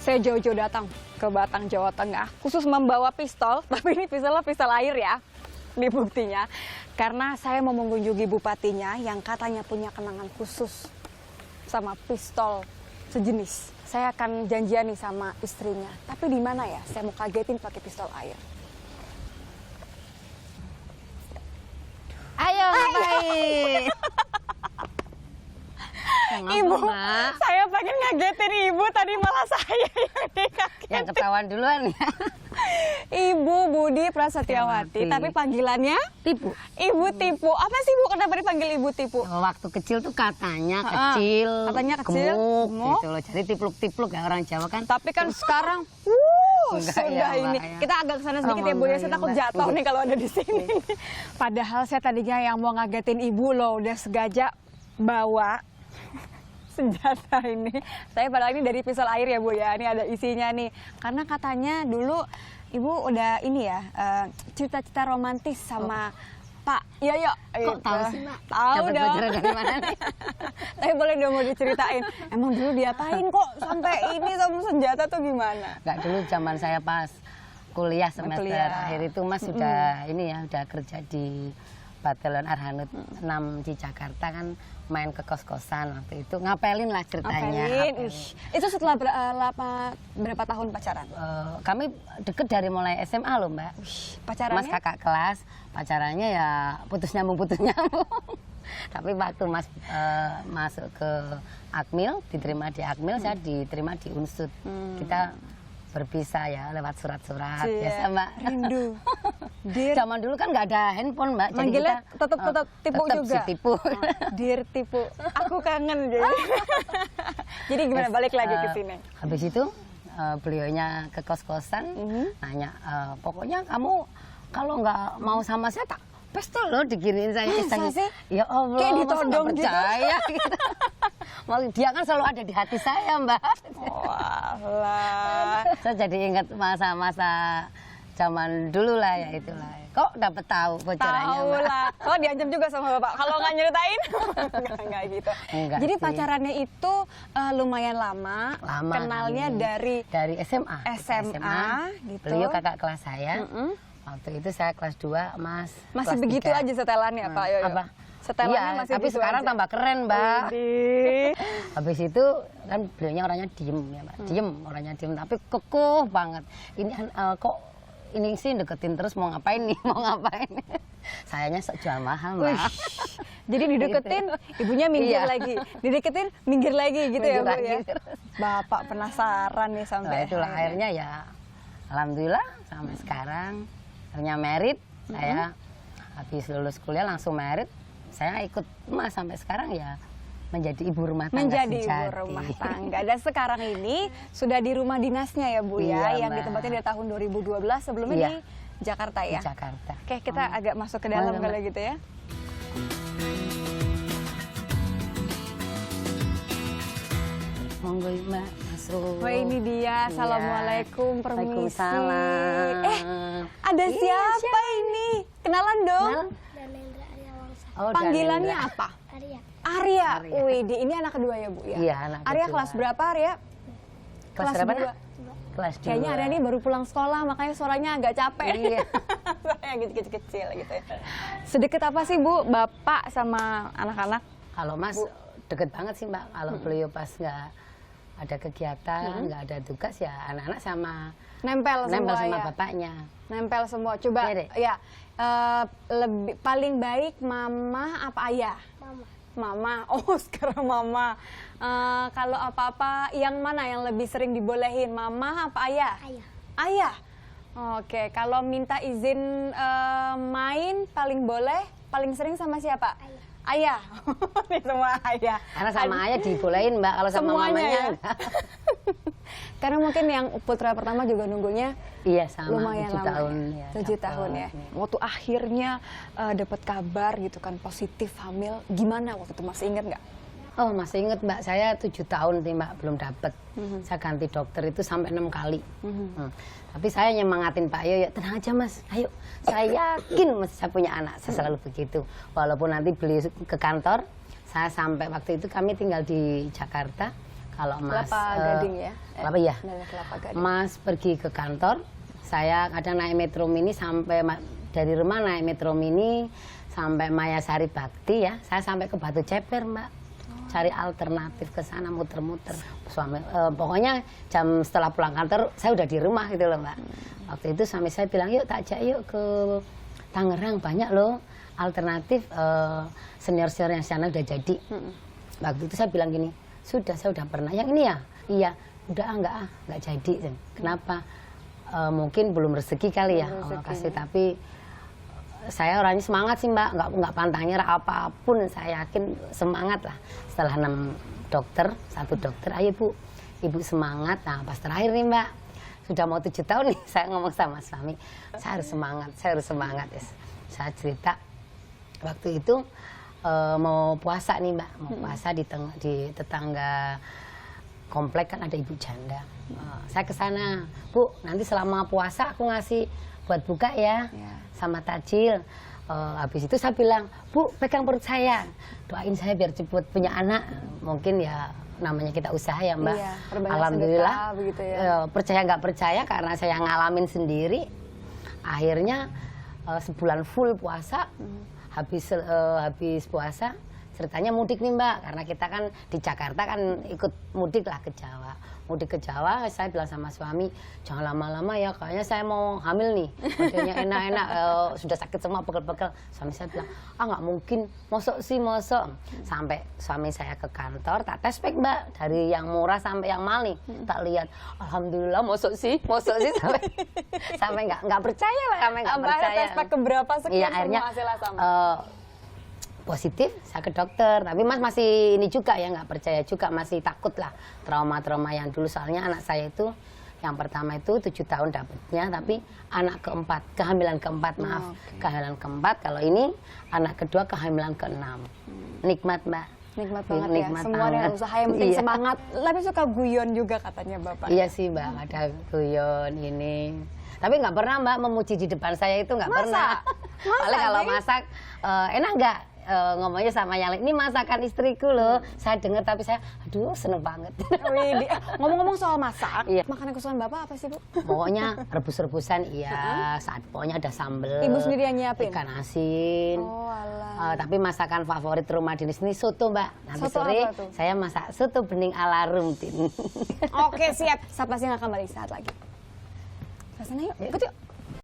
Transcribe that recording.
Saya jauh-jauh datang ke Batang, Jawa Tengah, khusus membawa pistol, tapi ini pistolnya pistol air ya, ini buktinya. Karena saya mau mengunjungi bupatinya yang katanya punya kenangan khusus sama pistol sejenis. Saya akan janjian nih sama istrinya, tapi di mana ya? Saya mau kagetin pakai pistol air. Ayo, baik. Ibu, saya pengen ngagetin ibu, tadi malah saya yang dikagetin. Yang ketahuan duluan ya. Ibu Budi Prasetyawati, tapi panggilannya? Tipu. Ibu Tipu. Apa sih Bu, kenapa dipanggil Ibu Tipu? Waktu kecil tuh katanya kecil, katanya kecil, gemuk, gitu loh. Jadi tipluk-tipluk ya orang Jawa kan. Tapi kan sekarang, Enggak sudah ya, ini. Mbak, ya. Kita agak kesana sedikit ya Bu, ya. Saya takut jatuh nih kalau ada di sini. Padahal saya tadinya yang mau ngagetin Ibu loh, udah sengaja bawa senjata ini. Saya padahal ini dari pistol air ya Bu ya, ini ada isinya nih. Karena katanya dulu Ibu udah ini ya, cita-cita romantis sama Pak Yoyo. Kok tahu sih Mbak? Tahu Dapat dong. bocoran dari mana nih? Tapi boleh dong mau diceritain, emang dulu diapain kok sampai ini sama senjata tuh gimana? Enggak, dulu zaman saya pas kuliah semester akhir itu Mas sudah ini ya, udah kerja di Batalion Arhanud 6 di Jakarta kan, main ke kos-kosan waktu itu, ngapelin lah ceritanya. Ngapelin. Itu setelah berapa tahun pacaran? Kami deket dari mulai SMA loh Mbak. Pacarannya? Mas kakak kelas, pacarannya ya putus nyambung. Tapi waktu Mas masuk ke Akmil, diterima di Akmil, saya diterima di Unsud. Kita berpisah ya lewat surat-surat biasa Mbak. Rindu. Zaman dulu kan nggak ada handphone Mbak. Manggilnya tetap Tipu tetap juga. si Tipu. Dir Tipu. Aku kangen jadi. Jadi gimana balik lagi ke sini? Habis itu beliaunya ke kos-kosan nanya, pokoknya kamu kalau nggak mau sama saya tak pistol loh diginiin saya. Masa sih? Ya Allah, kayak masa ditodong nggak percaya gitu. Dia kan selalu ada di hati saya Mbak. Walah. Saya jadi ingat masa-masa zaman dulu lah ya itulah. Kok dapet tahu bocorannya Tahu Mbak? lah. Oh diancam juga sama Bapak. Kalau nggak nyeritain? Enggak gitu. Enggak Jadi sih. pacarannya itu lumayan lama. Kenalnya dari SMA. SMA gitu. Beliau kakak kelas saya. Waktu itu saya kelas 2, Mas. Masih kelas begitu 3. aja setelannya Pak Yoyo? Apa? Setelannya Iya, masih tapi gitu sekarang aja? tambah keren, Mbak. Widih. Habis itu kan beliaunya orangnya diem ya, Mbak. Diem, orangnya diem, tapi kekuh banget. Ini kok ini sih deketin terus mau ngapain nih, mau ngapain. Sayanya sok jual mahal, Mbak. Wih, jadi dideketin, ibunya minggir Iya. lagi. Dideketin, minggir lagi gitu Minggir ya, Bu lagi ya. terus. Bapak penasaran nih Nah, sampai itulah akhirnya ya alhamdulillah sampai sekarang akhirnya merit. Saya habis lulus kuliah langsung merit. Saya ikut Mas sampai sekarang ya menjadi ibu rumah tangga menjadi ibu sejati. rumah tangga. Dan sekarang ini sudah di rumah dinasnya ya Bu ya, Iya, yang Mbak. ditempatin dari tahun 2012, sebelumnya Iya. di Jakarta Di ya. Jakarta. Oke, kita agak masuk ke dalam Boleh, kalau Mbak. gitu ya. Monggo Mbak masuk. Wah ini dia, Iya. Assalamualaikum, permisi. Waalaikumsalam. Ada Iya, siapa ini? Kenalan dong. Kenal? Danendra Arya Wangsa. Oh, Panggilannya Danendra. apa? Arya. Arya. Arya. Widih, ini anak kedua ya Bu ya? Iya, anak Arya kedua. kelas berapa Arya? Kelas berapa? dua. Nak? Kelas 2. Kayaknya Arya ini baru pulang sekolah, makanya suaranya agak capek. Iya. Suaranya kecil-kecil gitu ya. Sedekat apa sih Bu, Bapak sama anak-anak? Kalau Mas deket banget sih Mbak. Kalau beliau pas nggak ada kegiatan, nggak ada tugas ya anak-anak sama Nempel nempel semua sama ya? bapaknya. Nempel semua. Coba Iya, Dek. ya, lebih paling baik mama apa ayah? Mama. Mama. Oh, sekarang mama. Kalau apa-apa yang mana yang lebih sering dibolehin? Mama apa ayah? Ayah. Ayah. Oke, kalau minta izin main paling boleh, paling sering sama siapa? Ayah. Ayah. Ini semua ayah. Karena sama ayah dibolehin Mbak, kalau sama Semuanya mamanya ya? enggak. Karena mungkin yang putra pertama juga nunggunya Iya sama, lumayan 7 lama tahun ya. ya. 7 tahun ya. Waktu akhirnya dapat kabar gitu kan positif hamil, gimana waktu itu, masih inget nggak? Oh masih inget Mbak, saya 7 tahun nih Mbak belum dapet. Saya ganti dokter itu sampai 6 kali. Tapi saya nyemangatin Pak Yoyo, tenang aja Mas, ayo. Saya yakin Mas saya punya anak, saya selalu begitu. Walaupun nanti beliau ke kantor, saya sampai waktu itu kami tinggal di Jakarta. Kalau Mas Kelapa Gading ya? Kelapa ya. Dari Kelapa Gading. Mas pergi ke kantor, saya kadang naik Metro Mini sampai dari rumah naik Metro Mini sampai Mayasari Bakti ya. Saya sampai ke Batu Ceper, Mbak. Cari alternatif ke sana muter-muter. Suami pokoknya jam setelah pulang kantor saya udah di rumah gitu loh, Mbak. Waktu itu suami saya bilang, "Yuk tak ajak yuk ke Tangerang, banyak loh alternatif senior-senior yang sana udah jadi." Waktu itu saya bilang gini, "Sudah, saya udah pernah. Yang ini ya?" "Iya." "Udah enggak jadi." "Kenapa?" Mungkin belum rezeki kali ya Allah kasih, tapi saya orangnya semangat sih Mbak, nggak pantang nyerah apapun, saya yakin semangat lah. Setelah 6 dokter, 1 dokter, "Ayo Bu, Ibu semangat." Nah pas terakhir nih Mbak, sudah mau 7 tahun nih saya ngomong sama suami, saya harus semangat. Yes. Saya cerita waktu itu mau puasa nih Mbak, mau puasa di tetangga komplek kan ada ibu janda. Saya ke sana, "Bu, nanti selama puasa aku ngasih buat buka ya, sama tajil." Habis itu saya bilang, "Bu, pegang perut saya, doain saya biar cepat punya anak." Mungkin ya namanya kita usaha ya Mbak. Iya, Alhamdulillah, sedekah, begitu ya. Percaya nggak percaya karena saya ngalamin sendiri. Akhirnya sebulan full puasa, habis puasa ceritanya mudik nih Mbak, karena kita kan di Jakarta kan ikut mudik lah ke Jawa. Mudik ke Jawa, saya bilang sama suami, "Jangan lama-lama ya, kayaknya saya mau hamil nih. Modelnya enak-enak, sudah sakit semua, pegel-pegel." Suami saya bilang, "Nggak mungkin, mosok sih, mosok." Sampai suami saya ke kantor, tak tes pack Mbak, dari yang murah sampai yang maling. Tak lihat, alhamdulillah mosok sih sampai nggak percaya lah, sampai nggak percaya. Tes pack keberapa sekian Iya, akhirnya semua hasilnya sama? Positif, saya ke dokter, tapi Mas masih ini juga ya, nggak percaya juga, masih takut lah trauma-trauma yang dulu. Soalnya anak saya itu yang pertama itu 7 tahun dapetnya, tapi anak keempat, kehamilan keempat, maaf, kehamilan keempat. Kalau ini anak kedua kehamilan ke-6. Nikmat Mbak. Nikmat banget Nikmat ya, semua dengan banget. usaha yang penting Iya. semangat. Tapi suka guyon juga katanya Bapak. Iya sih Mbak, ada guyon ini. Tapi nggak pernah Mbak memuji di depan saya, itu nggak pernah. Paling kalau masak, enak nggak? Ngomongnya sama yang lain, "Ini masakan istriku loh." Saya dengar tapi saya, aduh seneng banget. Widih. Ngomong-ngomong soal masak, Iya. makanan kesukaan Bapak apa sih Bu? Pokoknya rebus-rebusan iya, pokoknya ada sambel. Ibu sendiri yang nyiapin? Ikan asin. Oh alah. Tapi masakan favorit rumah Dinis ini soto Mbak. Nanti Soto sore apa tuh? saya masak soto bening ala Rumtin. Oke siap, saya pasti akan kembali saat lagi. Ke sana yuk, ikut yuk.